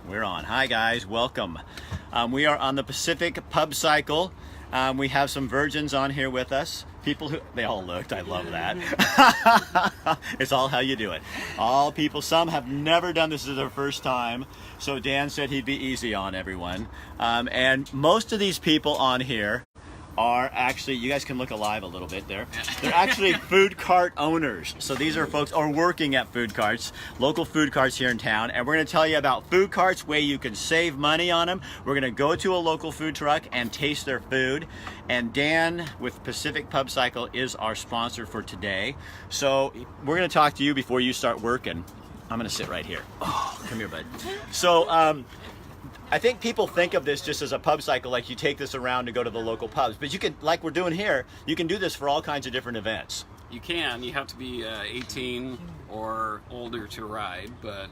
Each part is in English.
We're on. Hi guys, welcome. We are on the Pacific Pub Cycle. We have some virgins on here with us. People who, they all looked, I love that. It's all how you do it. All people, some have never done this as their first time. So Dan said he'd be easy on everyone. And most of these people on here are actually, you guys can look alive a little bit there. They're actually food cart owners. So these are folks are working at food carts, local food carts here in town. And we're going to tell you about food carts, way you can save money on them. We're going to go to a local food truck and taste their food. And Dan with Pacific Pub Cycle is our sponsor for today. So we're going to talk to you before you start working. I'm going to sit right here. Oh, come here, bud. So, I think people think of this just as a pub cycle, like you take this around to go to the local pubs. But you can, like we're doing here, you can do this for all kinds of different events. You can. You have to be 18 or older to ride. But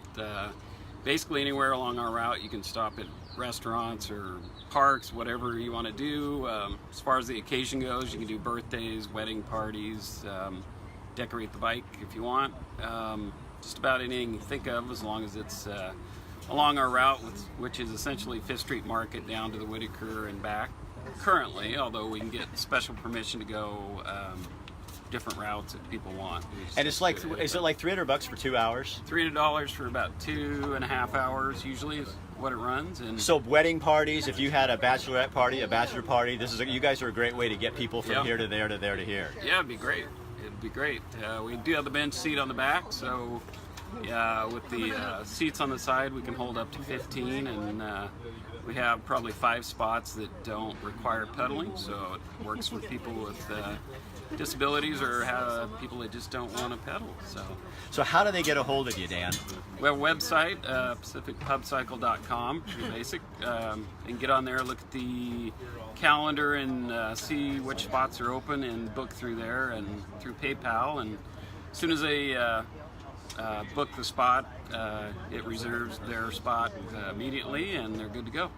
basically anywhere along our route, you can stop at restaurants or parks, whatever you want to do. As far as the occasion goes, you can do birthdays, wedding parties, decorate the bike if you want. Just about anything you think of, as long as it's along our route, which is essentially Fifth Street Market down to the Whitaker and back currently, although we can get special permission to go different routes if people want. And it's like, is it like $300 for 2 hours? $300 for about 2.5 hours usually is what it runs. And so wedding parties, if you had a bachelorette party, a bachelor party, this is you guys are a great way to get people from here to there to there to here. Yeah, it'd be great. It'd be great. We do have the bench seat on the back, so with the seats on the side, we can hold up to 15, and we have probably 5 spots that don't require pedaling, so it works for people with disabilities or people that just don't want to pedal. So how do they get a hold of you, Dan? We have a website, pacificpubcycle.com, pretty basic. And get on there, look at the calendar, and see which spots are open, and book through there and through PayPal. And as soon as they book the spot, it reserves their spot immediately, and they're good to go.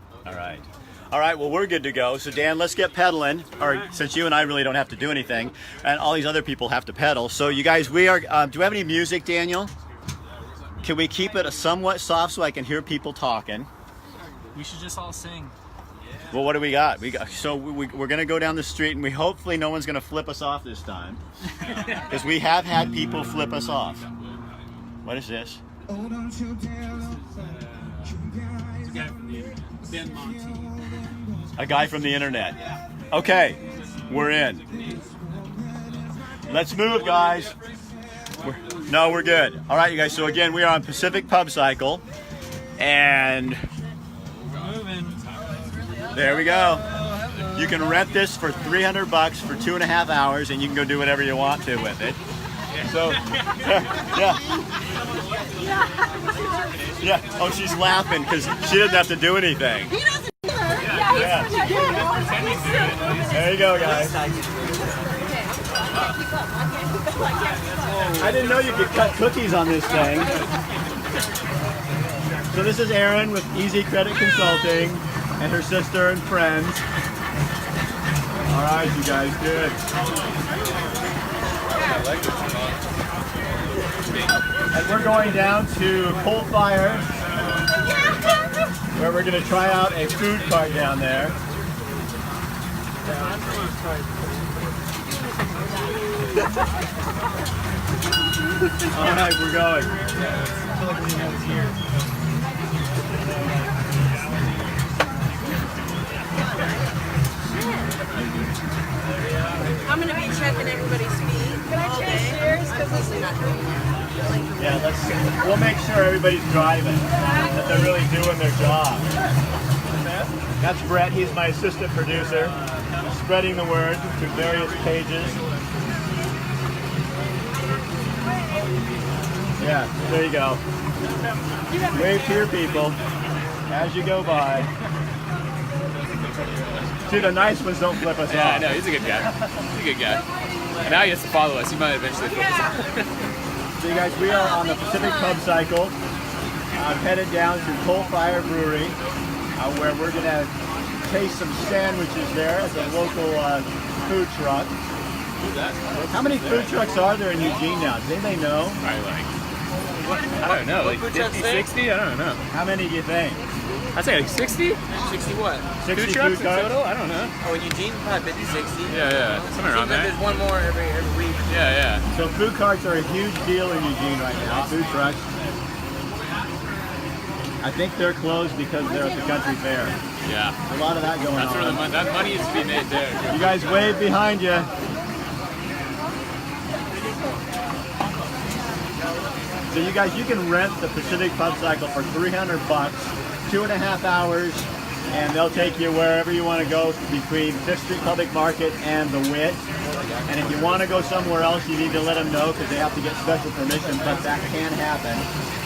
All right, well, we're good to go. So Dan, let's get pedaling, or since you and I really don't have to do anything, and all these other people have to pedal. So you guys, we are, do we have any music, Daniel? Can we keep it somewhat soft so I can hear people talking? We should just all sing. Well, what do we got? So we're going to go down the street, and hopefully no one's going to flip us off this time, because we have had people flip us off. What is this? It's a guy from the Ben Monty. A guy from the internet. Okay, we're in. Let's move, guys. We're good. All right, you guys. So again, we are on Pacific Pub Cycle, and there we go. You can rent this for $300 for 2.5 hours, and you can go do whatever you want to with it. So, yeah. Oh, she's laughing because she doesn't have to do anything. He doesn't either. There you go, guys. I didn't know you could cut cookies on this thing. So this is Erin with Easy Credit Consulting and her sister and friends. All right, you guys, good. And we're going down to Coal Fire, where we're going to try out a food cart down there. All right, we're going. I'm going to be checking everybody's feet all day. Yeah, we'll make sure everybody's driving, that they're really doing their job. That's Brett, he's my assistant producer, spreading the word to various pages. Yeah, there you go. Wave to your people as you go by. See, the nice ones don't flip us off. Yeah, I know, he's a good guy. He's a good guy. And now he has to follow us. He might eventually flip us off. So you guys, we are on the Pacific Pub Cycle. I'm headed down to Coal Fire Brewery, where we're going to taste some sandwiches there at the local food truck. How many food trucks are there in Eugene now? Does anybody know? Probably like I don't know, like 50, 60? I don't know. How many do you think? I'd say like 60? 60 what? 60 Food trucks food in carts? total? I don't know. Oh, in Eugene, probably 50, 60. Yeah, somewhere around Seems like there. there's one more every week. Yeah. So food carts are a huge deal in Eugene right now. Food trucks. I think they're closed because they're at the country fair. Yeah. A lot of that going That's where the on. that money is to be made there. You guys wave behind you. So you guys, you can rent the Pacific Pub Cycle for $300, 2.5 hours, and they'll take you wherever you want to go between 5th Street Public Market and the Wit. And if you want to go somewhere else, you need to let them know because they have to get special permission, but that can happen.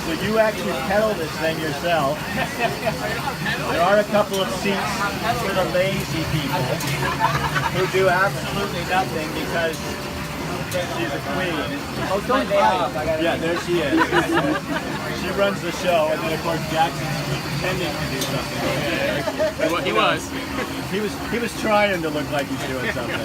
So you actually pedal this thing yourself. There are a couple of seats for the lazy people who do absolutely nothing because she's a queen. Oh, don't hide. Yeah, there she is. She runs the show, and then of course Jackson's pretending to do something. Well, he was. He was trying to look like he's doing something.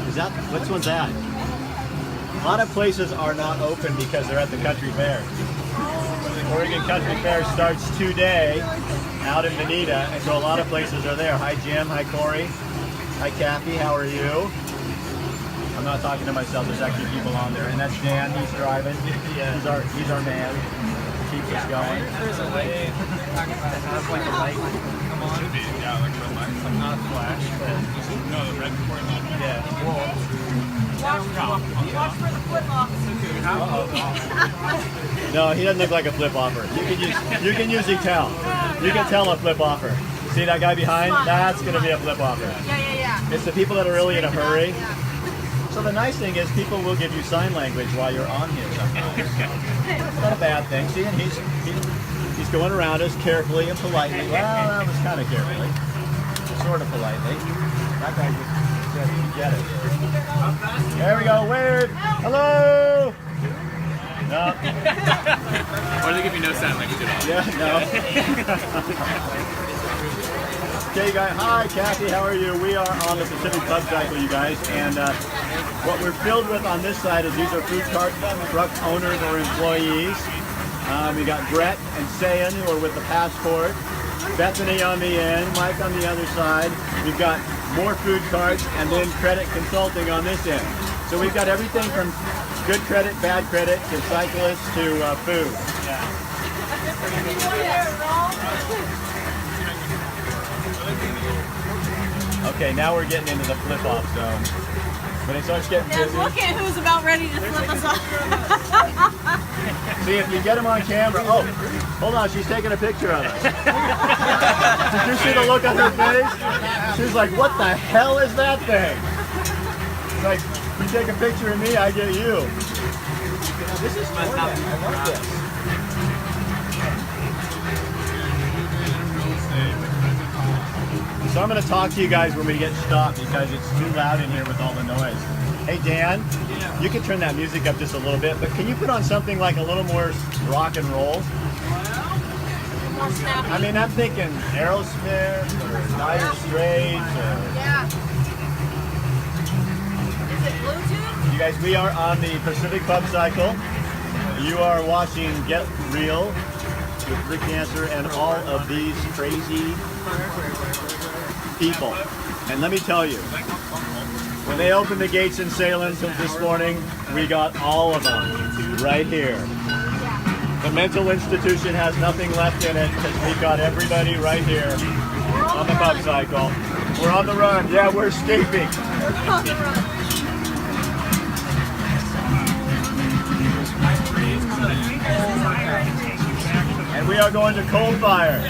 Is that which one's that? A lot of places are not open because they're at the country fair. Oregon Country Fair starts today out in Veneta, and so a lot of places are there. Hi Jim, hi Corey, hi Kathy, how are you? I'm not talking to myself, there's actually people on there. And that's Dan, he's driving. He's our man. Keep us going. There's a light. Talking about have like a light come on. Should be, yeah, like red light. Not a flash, but no, the red before you light. Yeah. Watch for the flip off. No, he doesn't look like a flip offer. You can usually tell. You can tell a flip offer. See that guy behind? That's gonna be a flip offer. Yeah. It's the people that are really in a hurry. So the nice thing is people will give you sign language while you're on here sometimes. It's not a bad thing. See, and he's going around us carefully and politely. Well, that was kind of carefully. Sort of politely. That guy just get it. There we go. Wave. Hello. No. Or they give you no sign language at all. Yeah, no. Okay, guys. Hi, Kathy. How are you? We are on the Pacific Pub Cycle, you guys, and what we're filled with on this side is these are food cart truck owners or employees. We got Brett and Sayan who are with the Passport, Bethany on the end, Mike on the other side. We've got more food carts and then credit consulting on this end. So we've got everything from good credit, bad credit, to cyclists to food. Okay, now we're getting into the flip-off zone. When it starts getting And busy, look at who's about ready to flip us off. see if you get them on camera. Oh, hold on, she's taking a picture of us. Did you see the look on her face? She's like, what the hell is that thing? It's like, you take a picture of me, I get you. This is fun. I love this. So I'm going to talk to you guys when we get stopped because it's too loud in here with all the noise. Hey Dan, you can turn that music up just a little bit, but can you put on something like a little more rock and roll? More snappy. I mean, I'm thinking Aerosmith or Dire Straits or... Yeah. Is it Bluetooth? You guys, we are on the Pacific Pub Cycle. You are watching Get Real with Rick Dancer and all of these crazy people. And let me tell you, when they opened the gates in Salem this morning, we got all of them right here. The mental institution has nothing left in it because we've got everybody right here on the Pub Cycle. We're on the run. Yeah, we're escaping. On the run. And we are going to Cold Fire,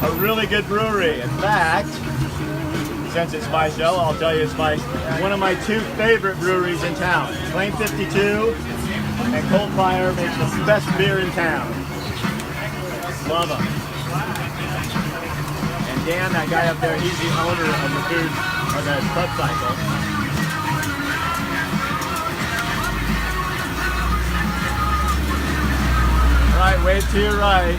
a really good brewery. In fact, since it's my show, I'll tell you it's one of my two favorite breweries in town. Claim 52 and Cold Fire makes the best beer in town. Love them. And Dan, that guy up there, he's the owner of the food, or the Pub Cycle. All right, wave to your right.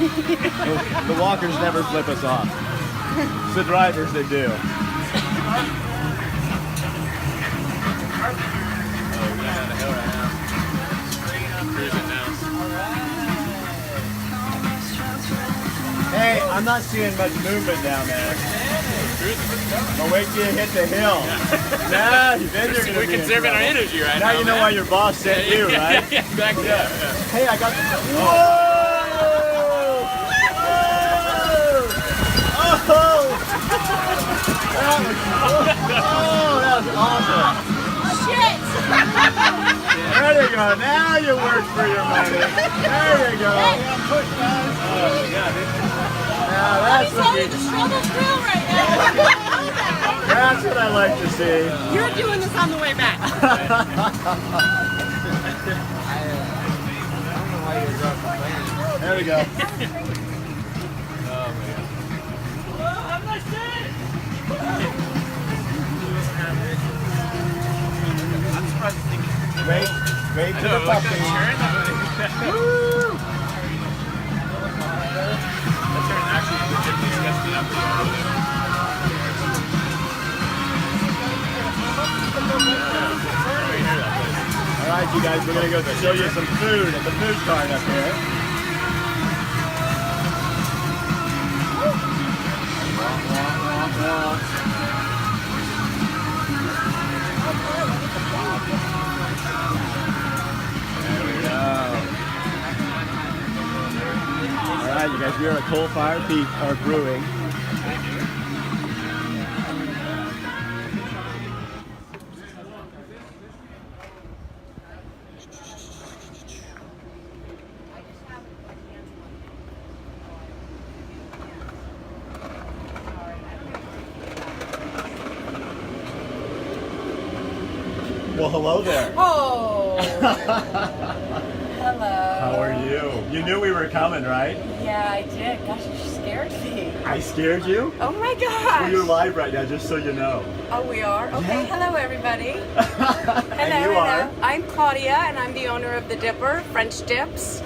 The walkers never flip us off. It's the drivers that do. Cruising now. Hey, I'm not seeing much movement down there. But wait till you hit the hill. Nah, then you're gonna We're be in conserving our trouble. energy right Now now. you know why your boss sent you, right? Yeah, exactly. Yeah. Hey, I got the. Whoa! Oh! That was awesome. Shit! There you go. Now you work for your money. There you go. Now that's He's having what the struggle thrill right now. that's what I like to see. You're doing this on the way back. There we go. Wait to the puppy. All right, you guys, we're gonna go show you some food at the food cart up here. There we go. All right, you guys, we are at Coal Fire Brewing. Well, hello there. Oh. Hello. How are you? You knew we were coming, right? Yeah, I did. Gosh, you scared me. I scared you? Oh my gosh. We're live right now, just so you know. Oh, we are? Okay, Yeah. hello everybody. And you are? I'm Claudia and I'm the owner of The Dipper, French Dips.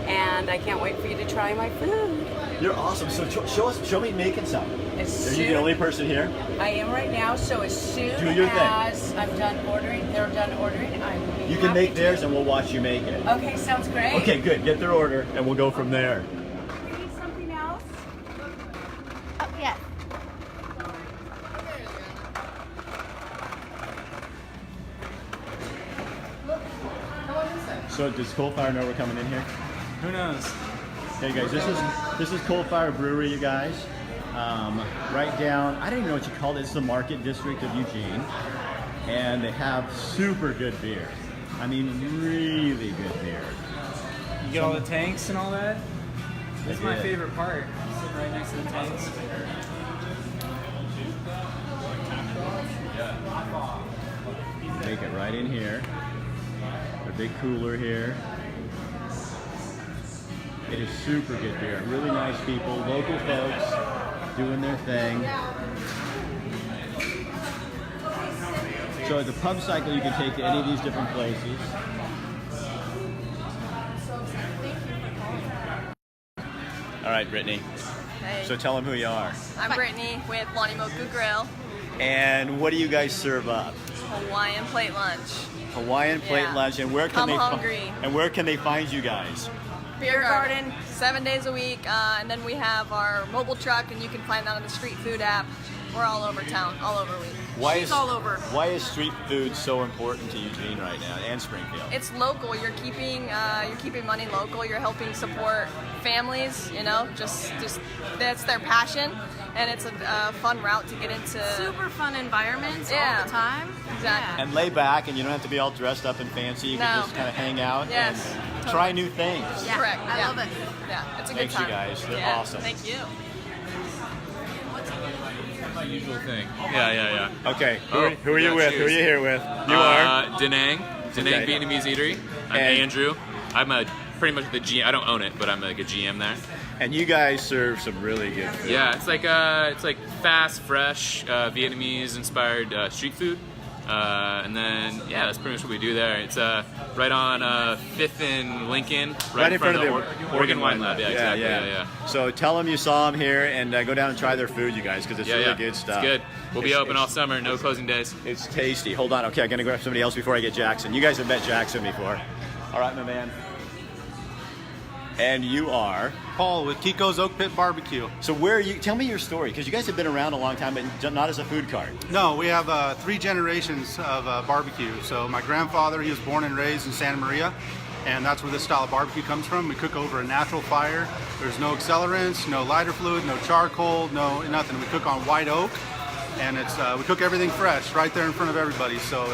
And I can't wait for you to try my food. You're awesome. So show me making some. As Are you the soon- only person here? I am right now, so as soon Do your thing. as I'm done ordering, they're done ordering, I will be You can happy make to. theirs and we'll watch you make it. Okay, sounds great. Okay, good. Get their order and we'll go from there. You need something else? Oh, yeah. So does Coal Fire know we're coming in here? Who knows? Hey guys, this is Coal Fire Brewery, you guys. Right down, I don't even know what you call it. It's the Market District of Eugene, and they have super good beer. I mean, really good beer. You get all the tanks and all that? That's They my did. favorite part. Sitting right next to the tanks. Take it right in here. Their big cooler here. It is super good beer. Really nice people, local folks doing their thing. So at the pub cycle, you can take to any of these different places. All right, Brittany. Hey, So tell them who you are. I'm Brittany with Lonnie Moku Grill, And what do you guys serve up? Hawaiian plate lunch. Hawaiian plate Yeah. lunch. And where can Come they hungry. and where can they find you guys? Beer Garden, 7 days a week, and then we have our mobile truck, and you can find that on the Street Food app. We're all over town, all over week. She's all over. Why is street food so important to Eugene right now and Springfield? It's local. You're keeping money local. You're helping support families. You know, just that's their passion, and it's a fun route to get into. Super fun environments Yeah. all the time. Exactly. And lay back, and you don't have to be all dressed up and fancy. You can No. just kind of hang out Yes, and try new things. Yeah, Correct. I yeah. love it. Yeah, it's a Thanks, good you time. guys. They're Yeah, awesome. Thank you. My usual thing. Yeah. Okay, Oh, who are you yeah, with? cheers. Who are you here with? You are? Da Nang Okay. Vietnamese Eatery. I'm And- Andrew. I'm pretty much the GM. I don't own it, but I'm like a GM there. And you guys serve some really good food. Yeah, it's like fast, fresh Vietnamese inspired street food. And then, yeah, that's pretty much what we do there. It's right on 5th and Lincoln, right in front of the Oregon Wine Lab. Yeah, exactly. Yeah. So tell them you saw them here and go down and try their food, you guys, because it's really good stuff. It's good. We'll be open all summer, no closing days. It's tasty. Hold on. Okay, I'm going to grab somebody else before I get Jackson. You guys have met Jackson before. All right, my man. And you are? Paul with Kiko's Oak Pit Barbecue. So where are you? Tell me your story, because you guys have been around a long time, but not as a food cart. No, we have 3 generations of barbecue. So my grandfather, he was born and raised in Santa Maria, and that's where this style of barbecue comes from. We cook over a natural fire. There's no accelerants, no lighter fluid, no charcoal, no nothing. We cook on white oak, and it's we cook everything fresh right there in front of everybody. So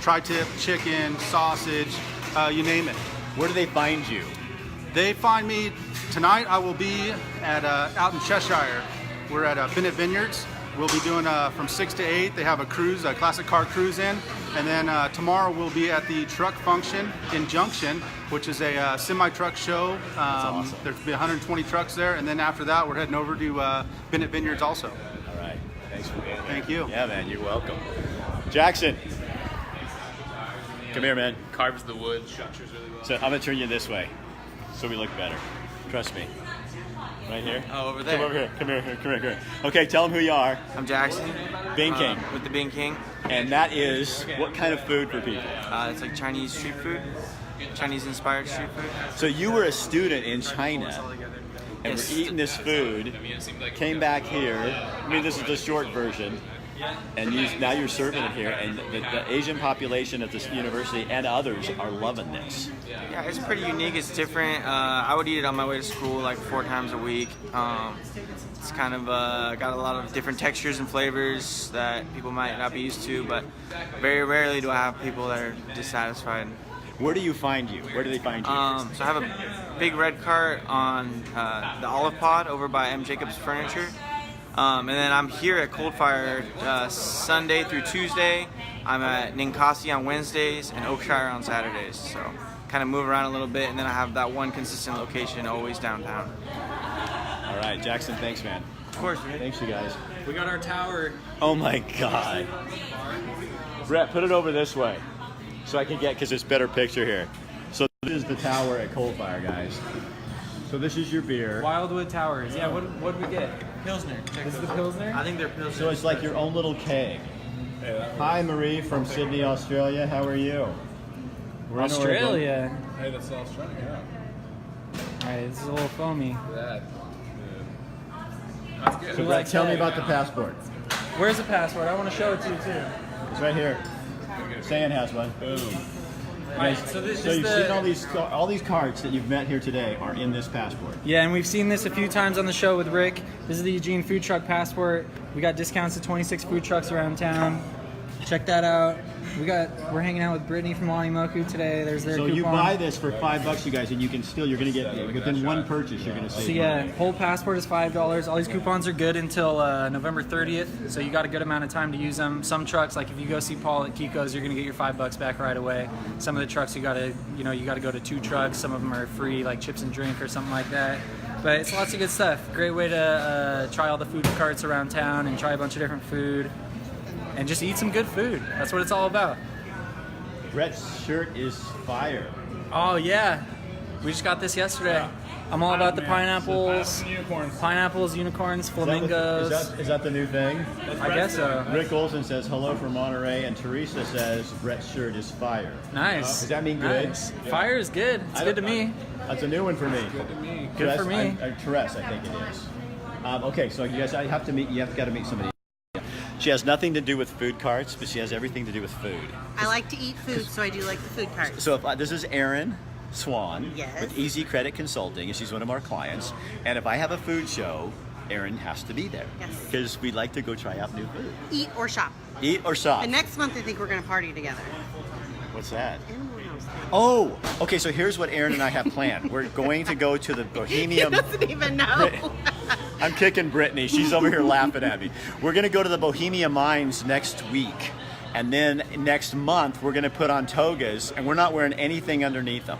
tri-tip, chicken, sausage, you name it. Where do they find you? They find me tonight. I will be at out in Cheshire. We're at Bennett Vineyards. We'll be doing from 6 to 8. They have a cruise, a classic car cruise in. And then tomorrow we'll be at the Truck Function in Junction, which is a semi-truck show. Awesome. There'll be 120 trucks there. And then after that, we're heading over to Bennett Vineyards also. All right. Thanks for being here. Thank you. Yeah, man. You're welcome. Jackson. Come here, man. Carves the wood, structures really well. So I'm going to turn you this way so we look better. Trust me. Right here? Oh, over there. Come over here. Come here. Okay, tell them who you are. I'm Jackson. Bean King. With the Bean King. And that is what kind of food for people? It's like Chinese street food. Chinese-inspired street food. So you were a student in China and Yes. were eating this food, came back here. I mean, this is the short version. And now you're serving it here, and the Asian population at this university and others are loving this. Yeah, it's pretty unique. It's different. I would eat it on my way to school like 4 times a week. It's kind of got a lot of different textures and flavors that people might not be used to, but very rarely do I have people that are dissatisfied. Where do you find you? Where do they find you? So I have a big red cart on the Olive Pod over by M. Jacobs Furniture. And then I'm here at Cold Fire Sunday through Tuesday. I'm at Ninkasi on Wednesdays and Oakshire on Saturdays. So kind of move around a little bit, and then I have that one consistent location always downtown. All right, Jackson, thanks, man. Of course, man. Thanks, you guys. We got our tower. Oh my God. Brett, put it over this way so I can get, because it's better picture here. So this is the tower at Cold Fire, guys. So this is your beer. Wildwood Towers. Yeah, what did we get? Pilsner. This is the Pilsner? I think they're Pilsner. So it's like your own little keg. Hi, Marie from Sydney, Australia. How are you? We're in Oregon. Australia. Hey, that's Australia. Alright, this is a little foamy. That. That's good. So Brett, tell me about the passport. Where's the password? I want to show it to you too. It's right here. Stan has one. Boom. Alright, so this So is you've the... seen all these cards that you've met here today are in this passport. Yeah, and we've seen this a few times on the show with Rick. This is the Eugene Food Truck Passport. We got discounts to 26 food trucks around town. Check that out. We're hanging out with Brittany from Wanimoku today. There's their So coupon. you buy this for $5, you guys, and you can still, you're going to get, within one purchase, you're going to save So yeah, money. whole passport is $5. All these coupons are good until November 30th, so you got a good amount of time to use them. Some trucks, like if you go see Paul at Kiko's, you're gonna get your $5 back right away. Some of the trucks you gotta go to 2 trucks. Some of them are free, like chips and drink or something like that. But it's lots of good stuff. Great way to try all the food carts around town and try a bunch of different food, and just eat some good food. That's what it's all about. Brett's shirt is fire. Oh yeah, we just got this yesterday. I'm all about the pineapples, unicorns, flamingos. Is that the new thing? I guess so. Rick Olson says hello from Monterey, and Teresa says Brett's shirt is fire. Nice. Does that mean good? Nice. Fire is good. It's good to me. That's a new one for me. Good to me. Good for me. Therese, I think it is. Okay, so you guys, you have got to meet somebody. She has nothing to do with food carts, but she has everything to do with food. I like to eat food, so I do like the food carts. So this is Erin Swan Yes. with Easy Credit Consulting, and she's one of our clients. And if I have a food show, Erin has to be there. Yes. Because we'd like to go try out new food. Eat or shop. Eat or shop. And next month, I think we're going to party together. What's that? Animal House. Oh, okay, so here's what Erin and I have planned. We're going to go to the He Bohemian... doesn't even know. I'm kicking Brittany. She's over here laughing at me. We're going to go to the Bohemia Mines next week. And then next month, we're going to put on togas, and we're not wearing anything underneath them.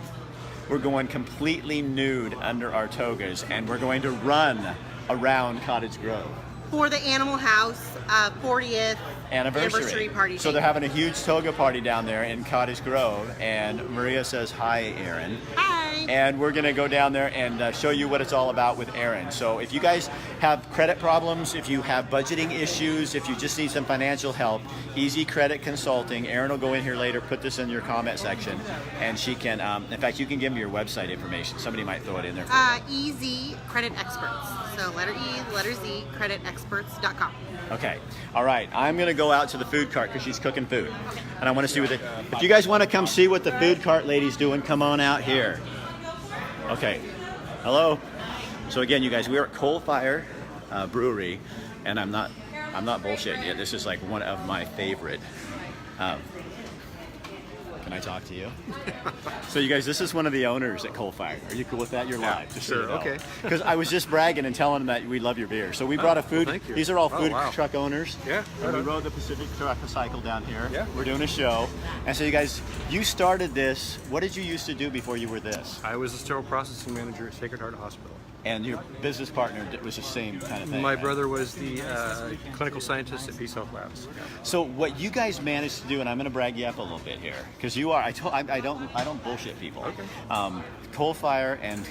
We're going completely nude under our togas, and we're going to run around Cottage Grove. For the Animal House 40th Anniversary party So thing. they're having a huge toga party down there in Cottage Grove, and Maria says hi, Aaron. Hi. And we're gonna go down there and show you what it's all about with Aaron. So if you guys have credit problems, if you have budgeting issues, if you just need some financial help, Easy Credit Consulting. Aaron will go in here later, put this in your comment section, and she can, in fact, you can give me your website information. Somebody might throw it in there. EZ Credit Experts. So letter E, letter Z, creditexperts.com. Okay. All right. I'm going to go out to the food cart because she's cooking food. And I want to see what if you guys want to come see what the food cart lady's doing, come on out here. Okay. Hello. So again, you guys, we're at Coal Fire Brewery, and I'm not bullshitting you. This is like one of my favorite. Can I talk to you? So you guys, this is one of the owners at Coal Fire. Are you cool with that? You're live. Just sure, so you know. okay. Because I was just bragging and telling them that we love your beer. So we brought a food. thank you. These are all Oh, food wow. truck owners. Yeah, And right we on. rode the Pacific Truck Cycle down here. Yeah. We're doing a show. And so you guys, you started this. What did you used to do before you were this? I was a sterile processing manager at Sacred Heart Hospital. And your business partner was the same kind of thing. My right? brother was the clinical scientist at Peace Health Labs. So what you guys managed to do, and I'm going to brag you up a little bit here, because you are. I don't bullshit people. Okay. Coal Fire and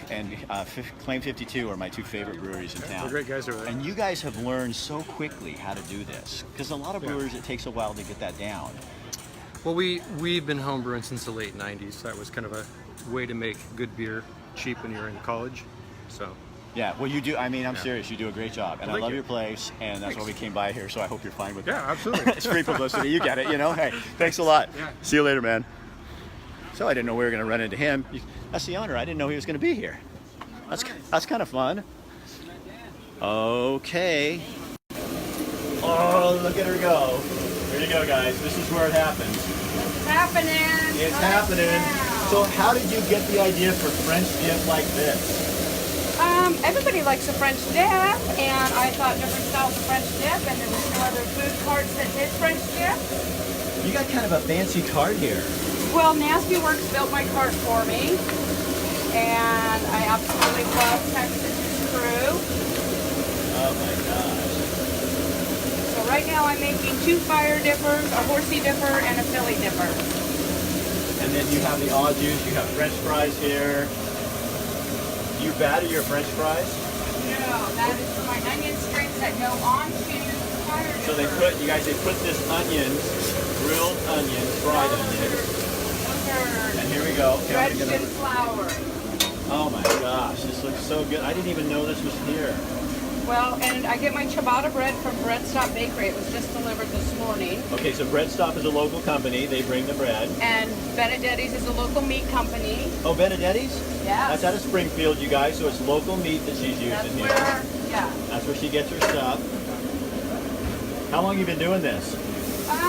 Claim 52 are my two favorite breweries in town. They're great guys over there. And you guys have learned so quickly how to do this, because a lot of brewers it takes a while to get that down. Well, we've been homebrewing since the late 90s. That was kind of a way to make good beer cheap when you're in college. So. Yeah, well, you do. I mean, I'm serious. You do a great job, and I Thank love you. your place, and that's why we came by here. So I hope you're fine with it. Yeah, absolutely. It's free publicity. You get it. You know. Hey, thanks a lot. Yeah. See you later, man. So I didn't know we were going to run into him. That's the owner. I didn't know he was going to be here. That's kind of fun. Okay. Oh, look at her go. Here you go, guys. This is where it happens. It's happening. It's happening. So how did you get the idea for French dip like this? Everybody likes a French dip, and I thought different styles of French dip, and there was no other food carts that did French dip. You got kind of a fancy cart here. Well, Nasty Works built my cart for me, and I absolutely love Texas Crew. Oh my gosh. So right now I'm making 2 fire dippers, a horsey dipper, and a Philly dipper. And then you have the au jus, you have French fries here. You batter your French fries? No, that is for my onion strings that go onto the fire dipper. So they put this onions, grilled onions, fried onions. And here we go. Okay, I'm Dredged gonna- in flour. Oh my gosh, this looks so good. I didn't even know this was here. Well, and I get my ciabatta bread from Bread Stop Bakery. It was just delivered this morning. Okay, so Bread Stop is a local company. They bring the bread. And Benedetti's is a local meat company. Oh, Benedetti's? Yeah. That's out of Springfield, you guys. So it's local meat that she's using That's here. where, yeah. That's where she gets her stuff. How long have you been doing this?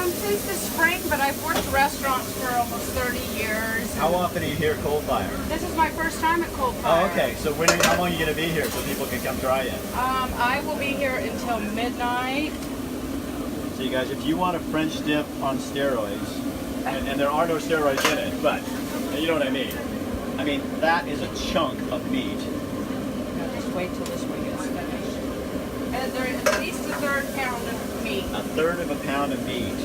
Since the spring, but I've worked restaurants for almost 30 years. How often are you here at Coal Fire? This is my first time at Coal Fire. Oh, okay. So how long are you going to be here so people can come try it? I will be here until midnight. So you guys, if you want a French dip on steroids, and there are no steroids in it, but you know what I mean. I mean, that is a chunk of meat. Now just wait till this one gets finished. And there's at least a third pound of meat. A third of a pound of meat,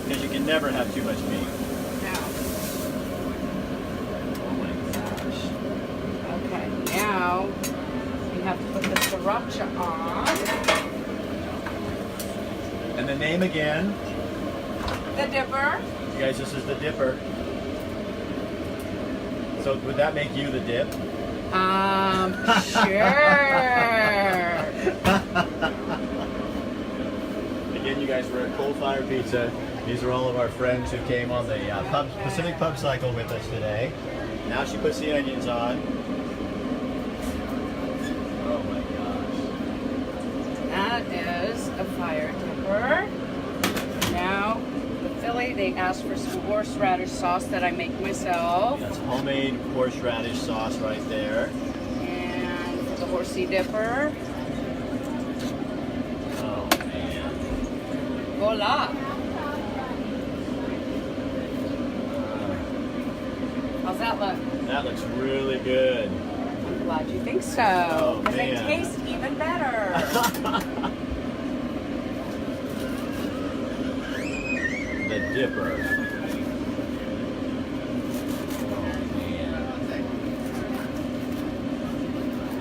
because you can never have too much meat. Now. Oh my gosh. Okay, now we have to put the sriracha on. And the name again? The dipper. You guys, this is the dipper. So would that make you the dip? Sure. Again, you guys, we're at Coal Fire Pizza. These are all of our friends who came on the Pacific Pub Cycle with us today. Now she puts the onions on. Oh my gosh. That is a fire dipper. Now, the Philly, they asked for some horseradish sauce that I make myself. That's homemade horseradish sauce right there. And for the horsey dipper, Oh man. voila. How's that look? That looks really good. I'm glad you think so. Oh, Because they man. taste even better. the Dipper.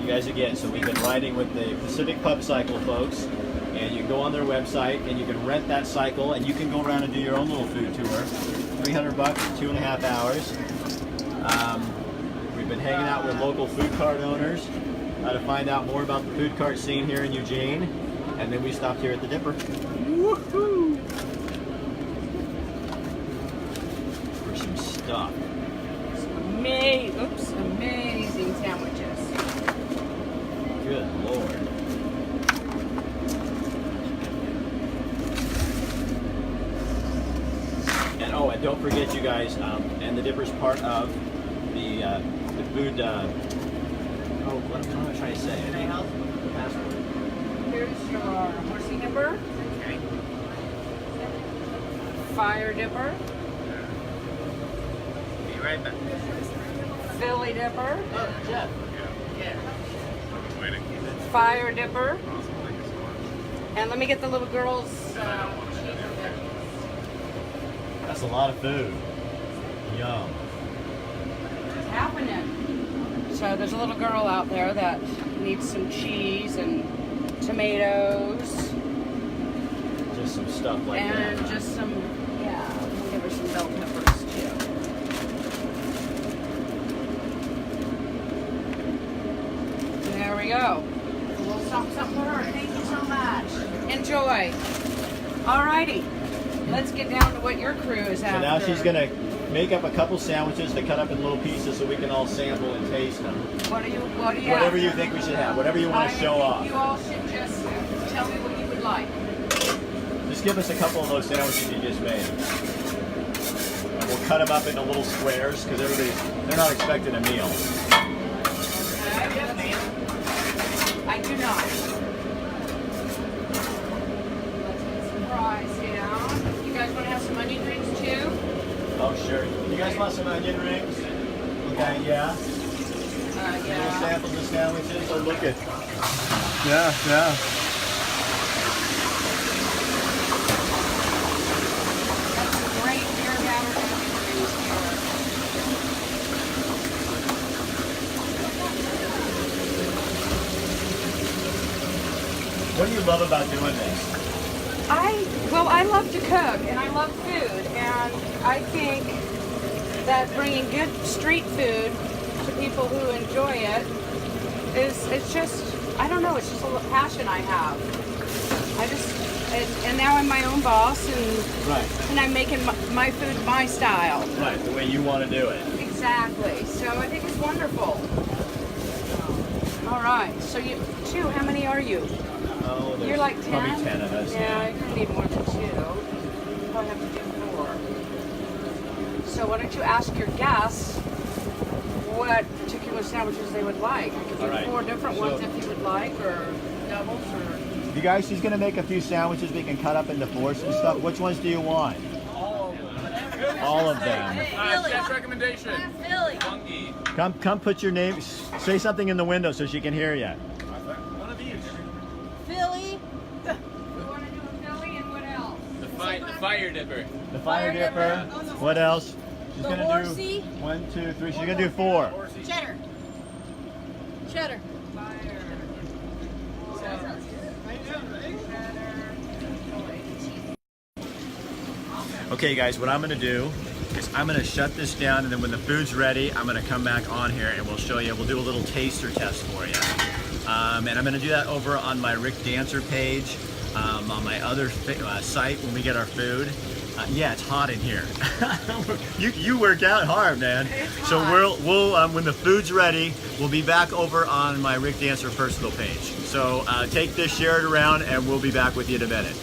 You guys again, so we've been riding with the Pacific Pub Cycle folks, and you can go on their website and you can rent that cycle and you can go around and do your own little food tour. $300 for 2.5 hours. We've been hanging out with local food cart owners to find out more about the food cart scene here in Eugene, and then we stopped here at the Dipper. Woohoo! For some stuff. Amazing sandwiches. Good Lord. And oh, and don't forget, you guys, and the Dipper's part of the food. What am I trying to say? Passport. Here's your horsey dipper. Okay. Fire dipper. Be right back. Philly dipper. Oh, Jeff. Fire dipper. And let me get the little girls. That's a lot of food. Yum. What's happening? So there's a little girl out there that needs some cheese and tomatoes. Just some stuff like that. And just some, yeah, we'll give her some bell peppers too. There we go. A little something, something for her. Thank you so much. Enjoy. Alrighty. Let's get down to what your crew is after. So now she's gonna make up a couple sandwiches to cut up in little pieces so we can all sample and taste them. What do you Whatever after? you think we should have, whatever you want to show off. You all should just tell me what you would like. Just give us a couple of those sandwiches you just made. And we'll cut them up into little squares because they're not expecting a meal. I do not. Let's get some fries down. You guys want to have some onion rings too? Oh, sure. You guys want some onion rings? Okay, yeah. Little Yeah. samples of sandwiches. Oh, look at. Yeah, yeah. That's some great beer batter onion rings here. What do you love about doing this? I love to cook and I love food, and I think that bringing good street food to people who enjoy it it's just, I don't know, it's just a little passion I have. And now I'm my own boss, and I'm making my food my style. Right, the way you want to do it. Exactly. So I think it's wonderful. All right. So you two, how many are you? Oh, You're like 10? Probably 10 of us. Yeah, you're gonna need more than 2. Probably have to do 4. So why don't you ask your guests what particular sandwiches they would like? I could do All right. 4 different ones if you would like, or doubles, or... You guys, she's gonna make a few sandwiches we can cut up into 4s and stuff. Which ones do you want? All of them. Chef's recommendation. Philly. Funky. Come put your name, say something in the window so she can hear you. One of each. Philly. We want to do a Philly, and what else? The fire dipper. The fire dipper. What else? She's The gonna horsey. do 1, 2, 3. She's gonna do 4. Cheddar. Cheddar. Okay, guys, what I'm gonna do is I'm gonna shut this down, and then when the food's ready, I'm gonna come back on here and we'll show you. We'll do a little taster test for you. And I'm gonna do that over on my Rick Dancer page, on my other site when we get our food. Yeah, it's hot in here. you work out hard, man. So we'll when the food's ready, we'll be back over on my Rick Dancer personal page. So take this, share it around, and we'll be back with you in a minute.